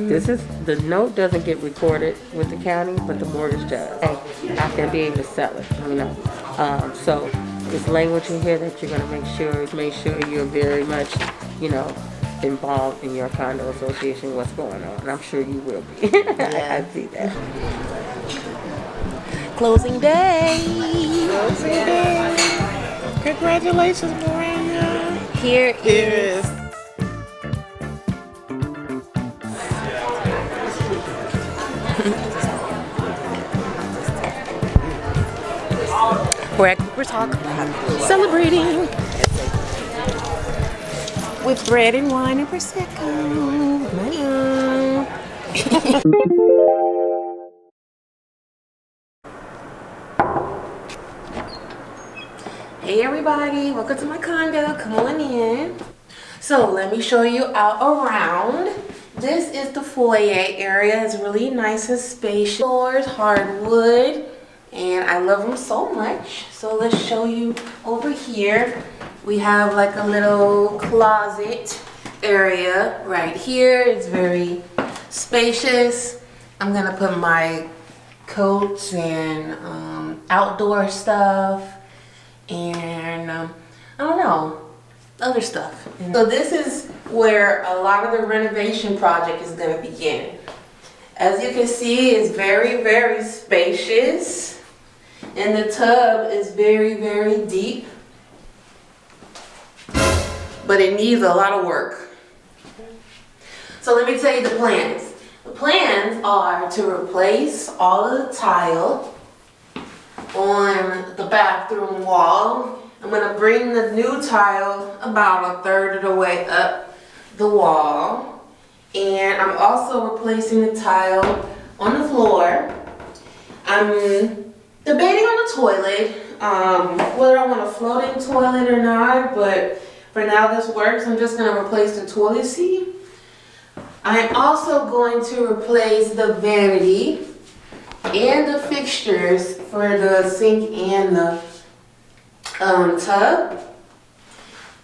This is, the note doesn't get recorded with the county, but the mortgage does. And I can be able to sell it, you know. So there's language in here that you're gonna make sure you're very much, you know, involved in your condo association, what's going on. And I'm sure you will be. I see that. Closing day. Closing day. Congratulations, Miranda. Here is. We're at Cooper Talk, celebrating with bread and wine and prosecco. Hey everybody, welcome to my condo. Come on in. So let me show you out around. This is the foyer area. It's really nice and spacious. Floors, hardwood. And I love them so much. So let's show you over here. We have like a little closet area right here. It's very spacious. I'm gonna put my coats and outdoor stuff and I don't know, other stuff. So this is where a lot of the renovation project is gonna begin. As you can see, it's very, very spacious. And the tub is very, very deep, but it needs a lot of work. So let me tell you the plans. The plans are to replace all of the tile on the bathroom wall. I'm going to bring the new tile about a third of the way up the wall. And I'm also replacing the tile on the floor. I'm debating on the toilet, whether I want a floating toilet or not, but for now this works. I'm just going to replace the toilet seat. I'm also going to replace the vanity and the fixtures for the sink and the tub.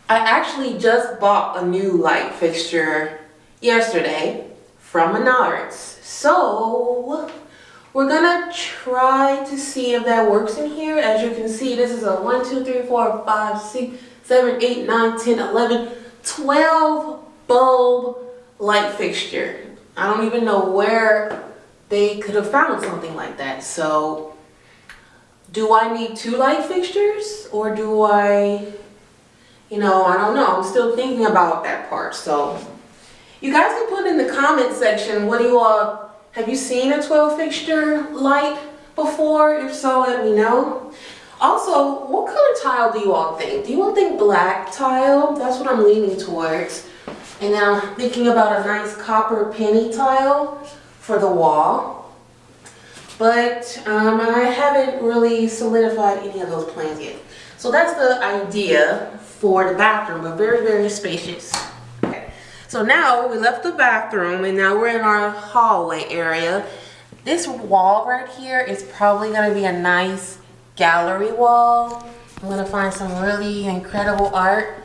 I actually just bought a new light fixture yesterday from Menards. So we're gonna try to see if that works in here. As you can see, this is a 1, 2, 3, 4, 5, 6, 7, 8, 9, 10, 11, 12 bulb light fixture. I don't even know where they could have found something like that. So do I need 2 light fixtures or do I, I don't know. I'm still thinking about that part. So you guys can put in the comment section, what do you all, have you seen a 12 fixture light before? If so, let me know. Also, what color tile do you all think? Do you all think black tile? That's what I'm leaning towards. And then I'm thinking about a nice copper penny tile for the wall. But I haven't really solidified any of those plans yet. So that's the idea for the bathroom, but very, very spacious. So now we left the bathroom and now we're in our hallway area. This wall right here is probably going to be a nice gallery wall. I'm going to find some really incredible art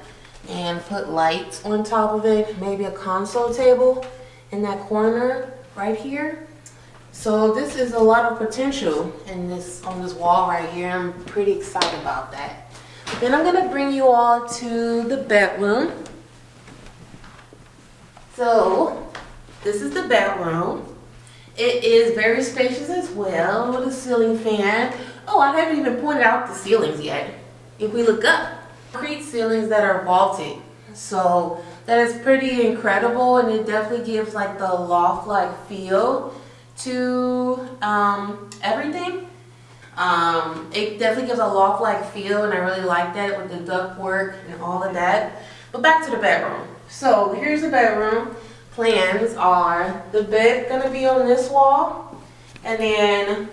and put lights on top of it. Maybe a console table in that corner right here. So this is a lot of potential on this wall right here. I'm pretty excited about that. Then I'm going to bring you all to the bedroom. So this is the bedroom. It is very spacious as well with a ceiling fan. Oh, I haven't even pointed out the ceilings yet. If we look up, concrete ceilings that are vaulted. So that is pretty incredible and it definitely gives like the loft-like feel to everything. It definitely gives a loft-like feel and I really like that with the ductwork and all of that. But back to the bedroom. So here's the bedroom. Plans are the bed gonna be on this wall, and then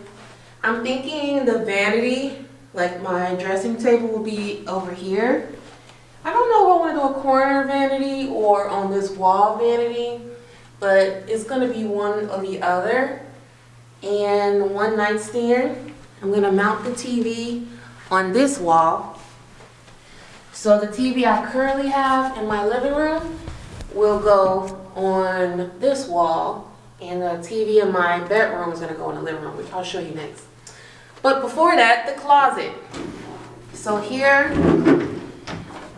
I'm thinking the vanity, like my dressing table, will be over here. I don't know if I want to do a corner vanity or on this wall vanity, but it's gonna be one or the other. And one nightstand. I'm gonna mount the TV on this wall. So the TV I currently have in my living room will go on this wall, and the TV in my bedroom is gonna go in the living room, which I'll show you next. But before that, the closet. So here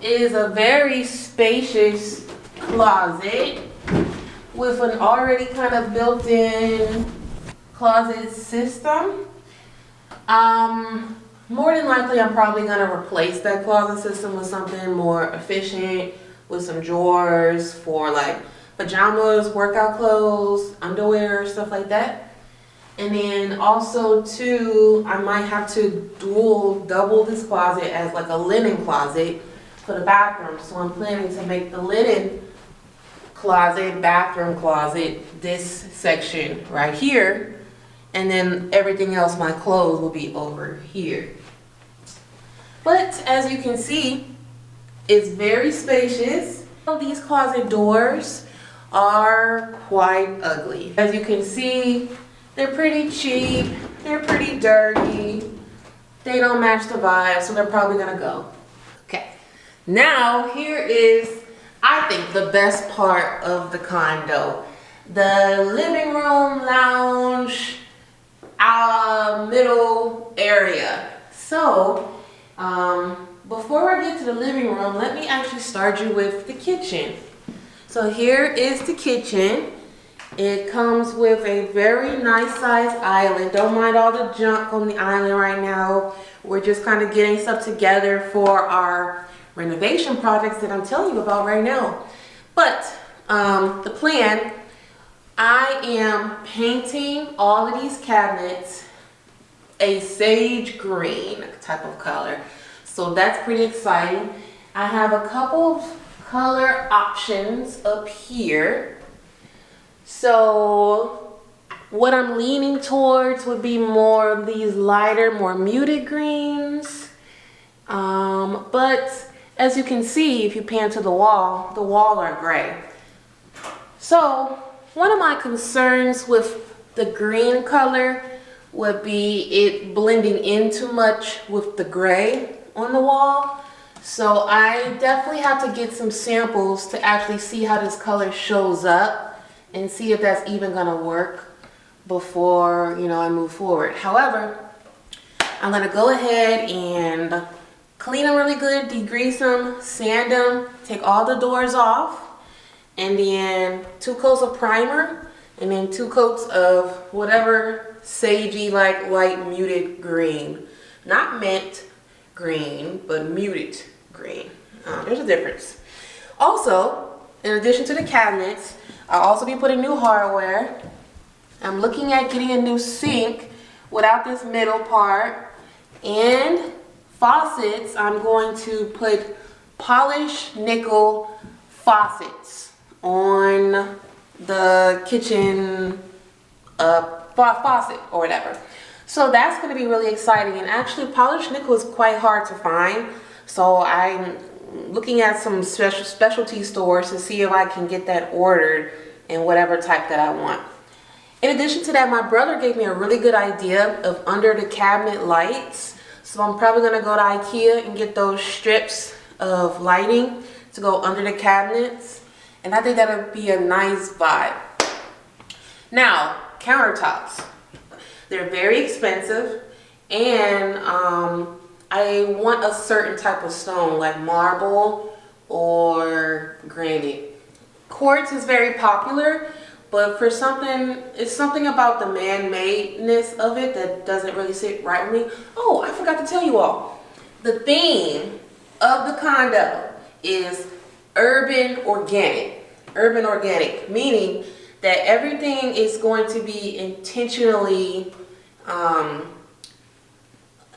is a very spacious closet with an already kind of built-in closet system. More than likely, I'm probably gonna replace that closet system with something more efficient, with some drawers for like pajamas, workout clothes, underwear, stuff like that. And then also too, I might have to double this closet as like a linen closet for the bathroom. So I'm planning to make the linen closet, bathroom closet, this section right here. And then everything else, my clothes, will be over here. But as you can see, it's very spacious. These closet doors are quite ugly. As you can see, they're pretty cheap, they're pretty dirty, they don't match the vibe, so they're probably gonna go. Okay, now here is, I think, the best part of the condo. The living room, lounge, middle area. So, before I get to the living room, let me actually start you with the kitchen. So here is the kitchen. It comes with a very nice sized island. Don't mind all the junk on the island right now. We're just kind of getting stuff together for our renovation projects that I'm telling you about right now. But the plan, I am painting all of these cabinets a sage green type of color. So that's pretty exciting. I have a couple of color options up here. So what I'm leaning towards would be more of these lighter, more muted greens. But as you can see, if you pan to the walls are gray. So one of my concerns with the green color would be it blending in too much with the gray on the wall. So I definitely have to get some samples to actually see how this color shows up and see if that's even gonna work before, you know, I move forward. However, I'm gonna go ahead and clean them really good, degrease them, sand them, take all the doors off, and then 2 coats of primer, and then 2 coats of whatever sagey, like light muted green. Not mint green, but muted green. There's a difference. Also, in addition to the cabinets, I'll also be putting new hardware. I'm looking at getting a new sink without this middle part. And faucets, I'm going to put polished nickel faucets on the kitchen faucet or whatever. So that's going to be really exciting. And actually, polished nickel is quite hard to find. So I'm looking at some specialty stores to see if I can get that ordered in whatever type that I want. In addition to that, my brother gave me a really good idea of under the cabinet lights. So I'm probably going to go to IKEA and get those strips of lighting to go under the cabinets. And I think that would be a nice vibe. Now, countertops. They're very expensive, and I want a certain type of stone, like marble or granite. Quartz is very popular, but for something, it's something about the man-madeness of it that doesn't really sit right with me. Oh, I forgot to tell you all. The theme of the condo is urban organic. Urban organic, meaning that everything is going to be intentionally,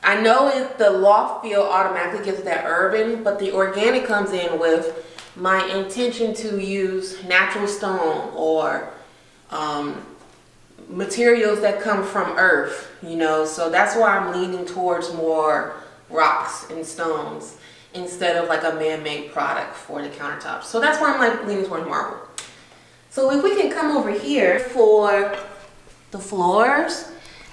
I know the loft feel automatically gives that urban, but the organic comes in with my intention to use natural stone or materials that come from earth, you know, so that's why I'm leaning towards more rocks and stones instead of like a man-made product for the countertops. So that's why I'm like leaning towards marble. So if we can come over here for the floors,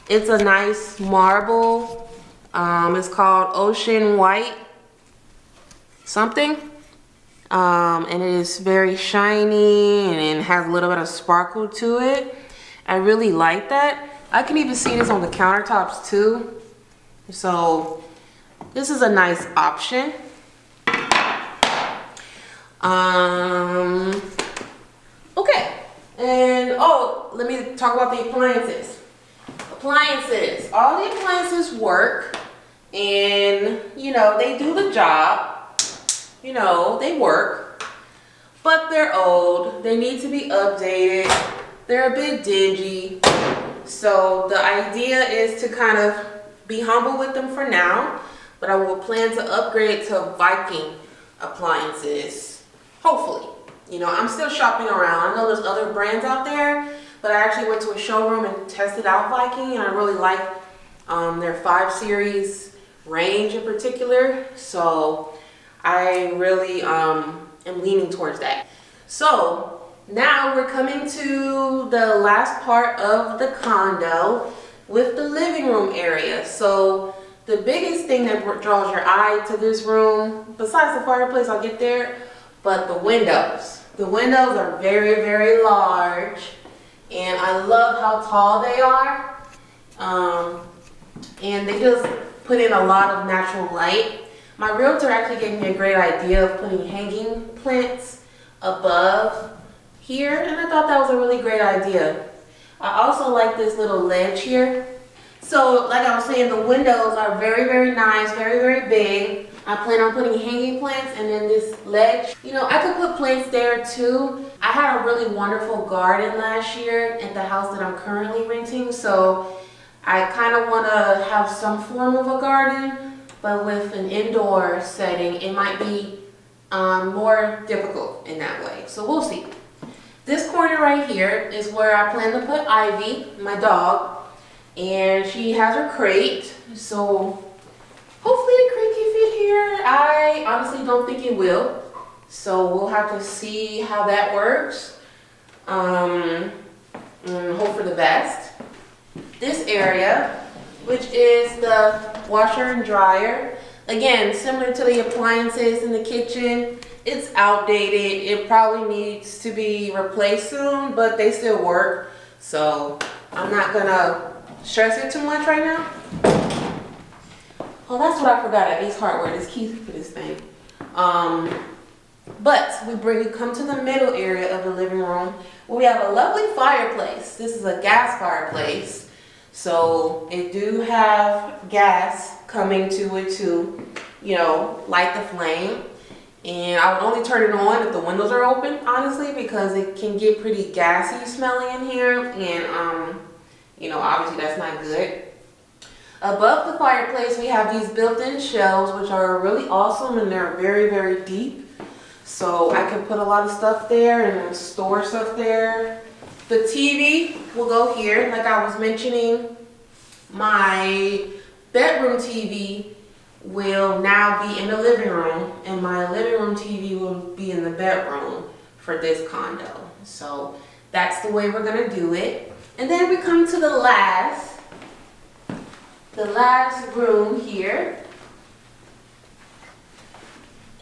it's a nice marble. It's called Ocean White something. And it is very shiny and has a little bit of sparkle to it. I really like that. I can even see this on the countertops too. So this is a nice option. Okay, and oh, let me talk about the appliances. All the appliances work, and you know, they do the job. You know, they work, but they're old. They need to be updated. They're a bit dingy. So the idea is to kind of be humble with them for now, but I will plan to upgrade to Viking appliances, hopefully. You know, I'm still shopping around. I know there's other brands out there, but I actually went to a showroom and tested out Viking, and I really like their 5 Series range in particular. So I really am leaning towards that. So now we're coming to the last part of the condo with the living room area. So the biggest thing that draws your eye to this room, besides the fireplace, I'll get there, but the windows. The windows are very, very large, and I love how tall they are. And they just put in a lot of natural light. My realtor actually gave me a great idea of putting hanging plants above here, and I thought that was a really great idea. I also like this little ledge here. So like I was saying, the windows are very, very nice, very, very big. I plan on putting hanging plants and then this ledge. You know, I could put plants there too. I had a really wonderful garden last year at the house that I'm currently renting, so I kind of want to have some form of a garden, but with an indoor setting, it might be more difficult in that way. So we'll see. This corner right here is where I plan to put Ivy, my dog, and she has her crate. So hopefully the crate can fit here. I honestly don't think it will. So we'll have to see how that works. And hope for the best. This area, which is the washer and dryer. Again, similar to the appliances in the kitchen, it's outdated. It probably needs to be replaced soon, but they still work. So I'm not gonna stress it too much right now. Oh, that's what I forgot at Ace Hardware, this key for this thing. But we come to the middle area of the living room where we have a lovely fireplace. This is a gas fireplace. So it do have gas coming to it to, you know, light the flame. And I would only turn it on if the windows are open, honestly, because it can get pretty gassy smelling in here. And, you know, obviously that's not good. Above the fireplace, we have these built-in shelves, which are really awesome, and they're very, very deep. So I can put a lot of stuff there and store stuff there. The TV will go here. Like I was mentioning, my bedroom TV will now be in the living room, and my living room TV will be in the bedroom for this condo. So that's the way we're gonna do it. And then we come to the last room here.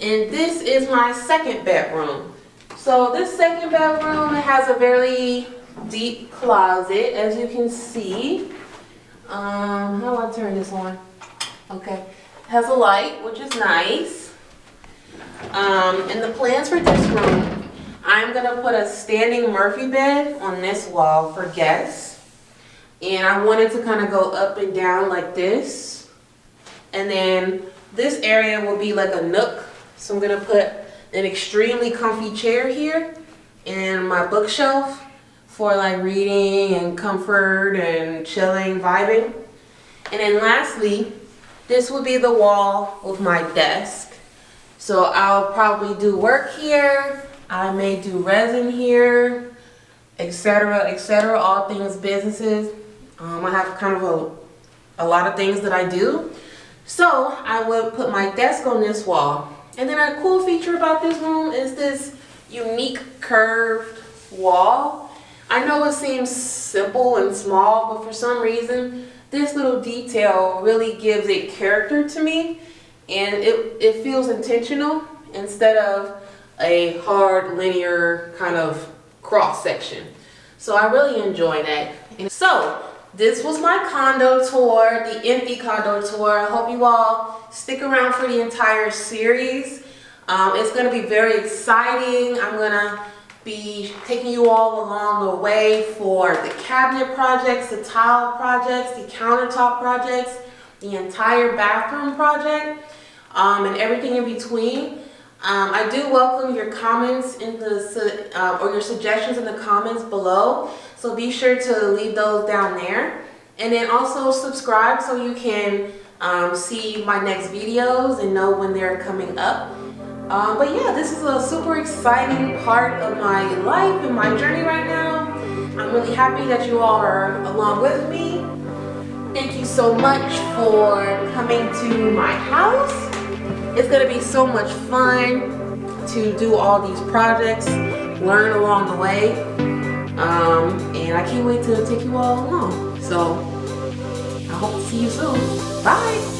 And this is my second bedroom. So this second bedroom, it has a very deep closet, as you can see. How do I turn this on? Okay. It has a light, which is nice. And the plans for this room, I'm gonna put a standing Murphy bed on this wall for guests. And I wanted to kind of go up and down like this. And then this area will be like a nook. So I'm gonna put an extremely comfy chair here and my bookshelf for like reading and comfort and chilling, vibing. And then lastly, this will be the wall with my desk. So I'll probably do work here. I may do resin here, etc., etc., all things businesses. I have kind of a lot of things that I do. So I will put my desk on this wall. And then a cool feature about this room is this unique curved wall. I know it seems simple and small, but for some reason, this little detail really gives it character to me. And it feels intentional instead of a hard linear kind of cross section. So I really enjoy that. And so this was my condo tour, the empty condo tour. I hope you all stick around for the entire series. It's going to be very exciting. I'm going to be taking you all along the way for the cabinet projects, the tile projects, the countertop projects, the entire bathroom project, and everything in between. I do welcome your comments in the or your suggestions in the comments below. So be sure to leave those down there, and then also subscribe so you can see my next videos and know when they're coming up. But yeah, this is a super exciting part of my life and my journey right now. I'm really happy that you all are along with me. Thank you so much for coming to my house. It's gonna be so much fun to do all these projects, learn along the way. And I can't wait to take you all along. So I hope to see you soon. Bye.